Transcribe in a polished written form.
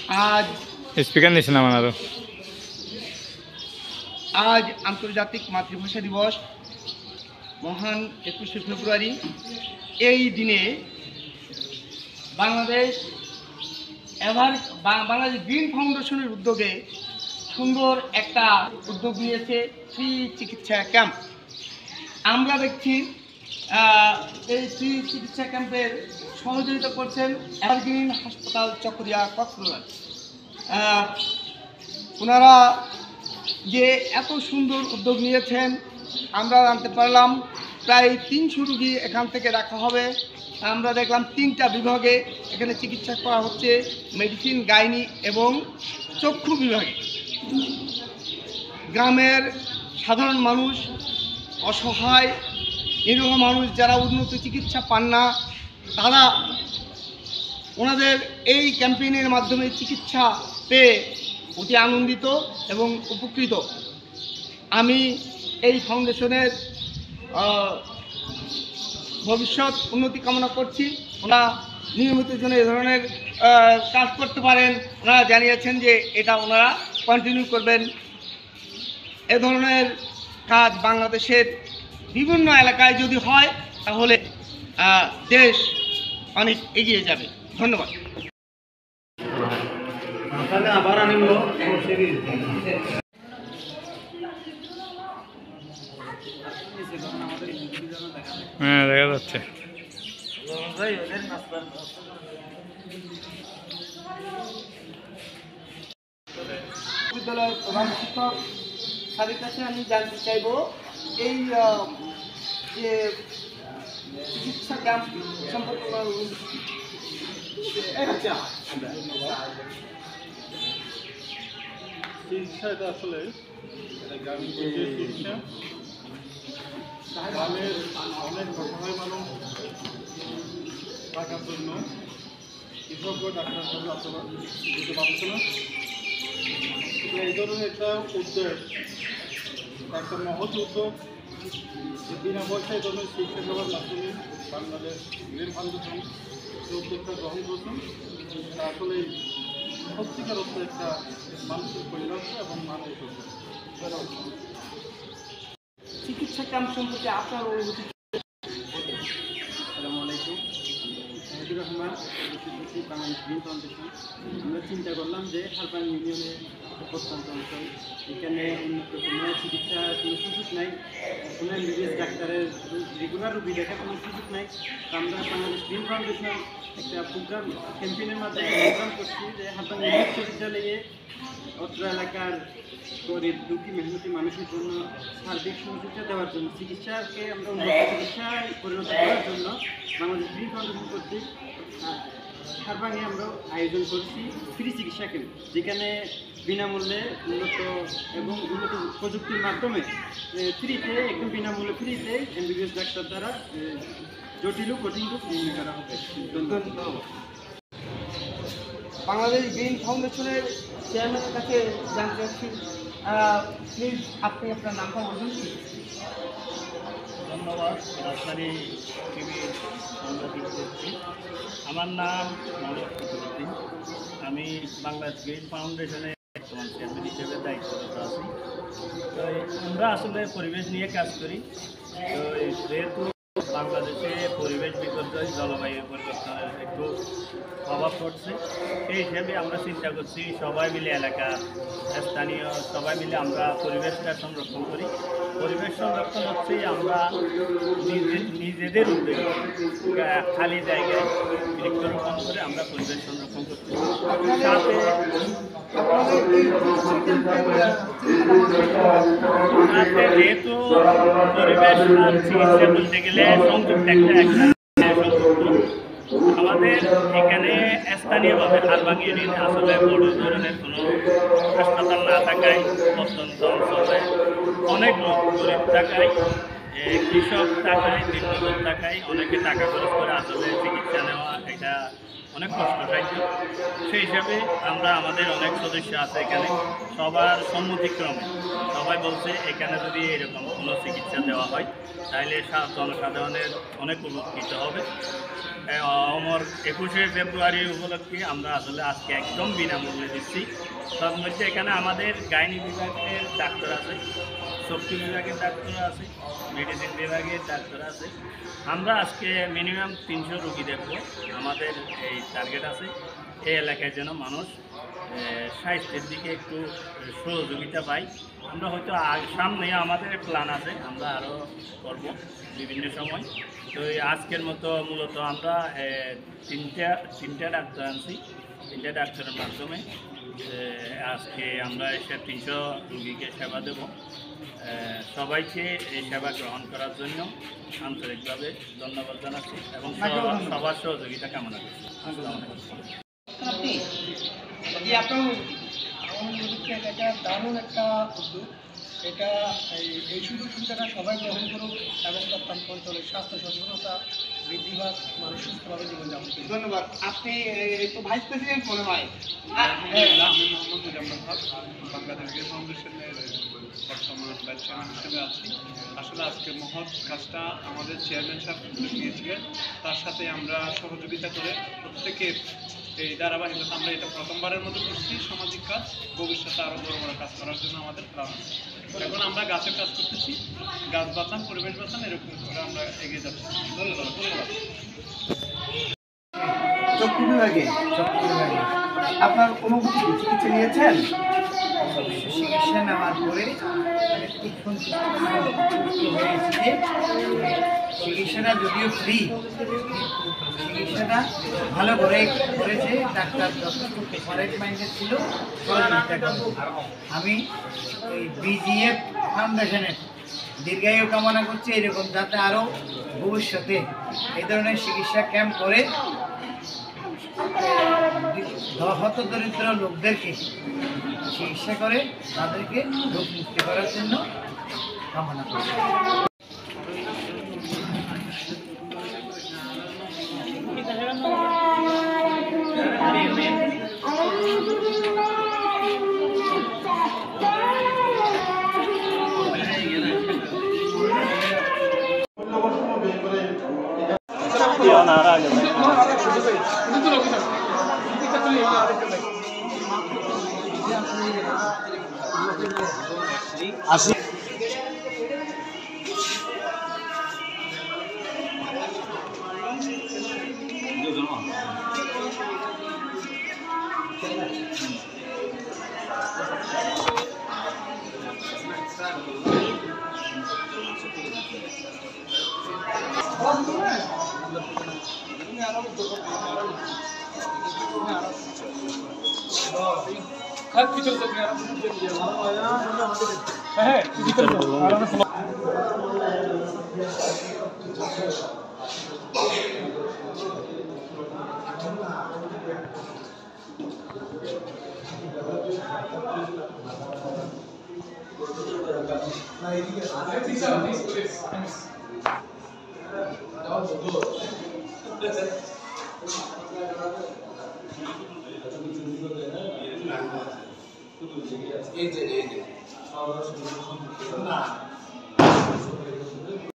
আজ স্পিকার নিয়েছে না আরো আজ আন্তর্জাতিক মাতৃভাষা দিবস মহান 21শে ফেব্রুয়ারি। এই দিনে বাংলাদেশ গ্রিন ফাউন্ডেশনের উদ্যোগে সুন্দর একটা উদ্যোগ নিয়েছে ফ্রি চিকিৎসা ক্যাম্প। আমরা দেখছি এই ফ্রি চিকিৎসা ক্যাম্পের সহযোগিতা করছেন এভারগ্রিন হাসপাতাল চকরিয়া কক্সবাজার। ওনারা যে এত সুন্দর উদ্যোগ নিয়েছেন আমরা জানতে পারলাম। প্রায় 300 রুগী এখান থেকে রাখা হবে। আমরা দেখলাম 3টা বিভাগে এখানে চিকিৎসা করা হচ্ছে, মেডিসিন, গাইনি এবং চক্ষু বিভাগে। গ্রামের সাধারণ মানুষ, অসহায় নিরীহ মানুষ যারা উন্নত চিকিৎসা পান না, তারা ওনাদের এই ক্যাম্পেইনের মাধ্যমে চিকিৎসা পেয়ে অতি আনন্দিত এবং উপকৃত। আমি এই ফাউন্ডেশনের ভবিষ্যৎ উন্নতি কামনা করছি। ওনারা নিয়মিত যেন এ ধরনের কাজ করতে পারেন। ওনারা জানিয়েছেন যে এটা ওনারা কন্টিনিউ করবেন। এ ধরনের কাজ বাংলাদেশের বিভিন্ন এলাকায় যদি হয় তাহলে দেশ অনেক এগিয়ে যাবে। ধন্যবাদ। হ্যাঁ, দেখা যাচ্ছে। বিদ্যালয়ের প্রধান শিক্ষক স্যারের কাছে আমি জানতে চাইব এই যে চিকিৎসা ক্যাম্প সম্পর্কে চিকিৎসা এটা আসলে গ্রামীণ পর্যায়ে চিকিৎসা। গ্রামের অনেক অসহায় মানুষ টাকার জন্য কৃষক ও ডাক্তার সাথে আচরণ দিতে পারছে না। এই ধরনের একটা উদ্যোগ, একটা মহৎ উদ্যোগ, বিনা পয়সায় এই ধরনের চিকিৎসা সেবার মাধ্যমে বাংলাদেশ গ্রিন ফাউন্ডেশন যে উদ্যোগটা গ্রহণ করছেন, তা আসলে সত্যিকার অর্থে একটা মানুষের পরিবার এবং মানুষ চিকিৎসা ক্যাম্প সম্পর্কে আপনার অনুভূতি? আসসালামু আলাইকুম। মেহেদুর রহমান, বাংলাদেশ গ্রিন ফাউন্ডেশন। আমরা চিন্তা করলাম যে হারবান ইউনিয়নে প্রত্যন্ত অঞ্চল, এখানে উন্নত কোনো চিকিৎসার কোনো সুযোগ নাই, কোনো এমবিবিএস ডাক্তারের রেগুলার রুগী দেখার কোনো সুযোগ নাই। আমরা বাংলাদেশ গ্রিন ফাউন্ডেশন একটা প্রোগ্রাম ক্যাম্পেইনের মাধ্যমে প্রোগ্রাম করছি যে হারবান বিশ্ববিদ্যালয়ে অত্র এলাকার গরিব দুঃখী মেহনতি মানুষের জন্য সার্বিক সহযোগিতা দেওয়ার জন্য, চিকিৎসাকে আমরা উন্নত চিকিৎসায় পরিণত করার জন্য বাংলাদেশ গ্রিন ফাউন্ডেশন কর্তৃক হারবাঙে আমরা আয়োজন করছি ফ্রি চিকিৎসা কেন্দ্র, যেখানে বিনামূল্যে উন্নত এবং উন্নত প্রযুক্তির মাধ্যমে ফ্রিতে, একদম বিনামূল্যে ফ্রিতে এমবিবিএস ডাক্তার দ্বারা জটিল ও কঠিন রোগ নির্ণয় করা হবে। ধন্যবাদ। বাংলাদেশ গ্রিন ফাউন্ডেশনের চেয়ারম্যানের কাছে জানতে চাচ্ছি, প্লিজ আপনি আপনার নামটা বলুন। ধন্যবাদ। রাজধানী টিভির সাংবাদিক করছি। আমার নাম মোহাম্মদ ফখরুদ্দিন। আমি বাংলাদেশ গ্রিন ফাউন্ডেশনের বর্তমান চেয়ারম্যান হিসেবে দায়িত্বরত আছি। তো আমরা আসলে পরিবেশ নিয়ে কাজ করি। তো যেহেতু বাংলাদেশে পরিবেশ বিপর্যয়, জলবায়ু পরিবর্তনের একটু প্রভাব পড়ছে, সেই হিসেবে আমরা চিন্তা করছি সবাই মিলে এলাকা স্থানীয় সবাই মিলে আমরা পরিবেশটা সংরক্ষণ করি। পরিবেশ সংরক্ষণ হচ্ছে আমরা নিজেদের উদ্যোগে খালি জায়গায় বৃক্ষরোপণ করে আমরা পরিবেশ সংরক্ষণ করতে সাথে যেহেতু পরিবেশ আর চিকিৎসা বলতে গেলে সংযুক্ত একটা আমাদের এখানে স্থানীয়ভাবে হারবাং ইউনিয়নে আসলে বড় ধরনের কোনো হাসপাতাল না থাকায় প্রত্যন্ত অঞ্চলে অনেক লোক গরিব থাকায়, কৃষক থাকায়, দিনমজুর থাকায় অনেকে টাকা খরচ করে আসলে চিকিৎসা নেওয়া এটা অনেক কষ্টসাধ্য। সেই হিসাবে আমরা আমাদের অনেক সদস্য আছে এখানে, সবার সম্মতিক্রমে সবাই বলছে এখানে যদি এরকম কোনো চিকিৎসা দেওয়া হয় তাহলে জনসাধারণের অনেক উপকৃত হবে। অমর 21শে ফেব্রুয়ারি উপলক্ষে আমরা আসলে আজকে একদম বিনামূল্যে দিচ্ছি। তার মধ্যে এখানে আমাদের গাইনি বিভাগের ডাক্তার আছে, চক্ষু বিভাগের ডাক্তার আছে, মেডিসিন বিভাগের ডাক্তার আছে। আমরা আজকে মিনিমাম 300 রোগী দেখব। আমাদের এই টার্গেট আছে এই এলাকায় যেন মানুষ স্বাস্থ্যের দিকে একটু সহযোগিতা পাই। আমরা হয়তো সামনে আমাদের প্ল্যান আছে, আমরা আরও করব বিভিন্ন সময়। তো আজকের মতো মূলত আমরা তিনটা ডাক্তার আনছি। 3টা ডাক্তারের মাধ্যমে আজকে আমরা এসে 300 রোগীকে সেবা দেব। সবাইকে এই সেবা গ্রহণ করার জন্য আন্তরিকভাবে ধন্যবাদ জানাচ্ছি এবং সবার সহযোগিতা কামনা করছি। আপনি যে আপনার এটা দারুণ একটা উদ্যোগ। এটা এই সুযোগ সুবিধাটা সবাই গ্রহণ করুক এবং প্রত্যন্ত অঞ্চলের স্বাস্থ্য সচেতনতা বৃদ্ধি পাক, মানুষ সুস্থভাবে জীবনযাপন করুক। ধন্যবাদ। আপনি একটু ভাইস প্রেসিডেন্ট মনে হয়। আমি মোহাম্মদ মুজাম্মেল হক, বাংলাদেশ গেইল ফাউন্ডেশনের বর্তমান ভাইস চেয়ারম্যান হিসেবে আছি। আসলে আজকে মহৎ কাজটা আমাদের চেয়ারম্যান সাহেব করে দিয়েছিলেন, তার সাথে আমরা সহযোগিতা করে প্রত্যেকের এই ধারাবাহিকতা আমরা এটা প্রথমবারের মতো করছি। সামাজিক কাজ ভবিষ্যতে আরও বড় বড় কাজ করার জন্য আমাদের প্ল্যান আছে। এখন আমরা গাছের কাজ করতেছি, গাছ বাঁচান, পরিবেশ বাঁচান, এরকম করে আমরা এগিয়ে যাচ্ছি। ধন্যবাদ। চক্ষু বিভাগে আপনার অনুভূতি কি? চিকিৎসা নিয়েছেন? চিকিৎসা নেওয়ার পরে আমি খুব সন্তুষ্ট হয়েছি যে চিকিৎসাটা যদিও ফ্রি, চিকিৎসাটা ভালো করে করেছে ডাক্তার, যথেষ্ট কারেক্ট মাইন্ডেড ছিল। আমি ওই বিজিএফ ফাউন্ডেশনের দীর্ঘায়ু কামনা করছি, এরকম যাতে আরও ভবিষ্যতে এই ধরনের চিকিৎসা ক্যাম্প করে হতদরিদ্র লোকদেরকে চিকিৎসা করে তাদেরকে রোগ মুক্তি করার জন্য কামনা করছি। এই যে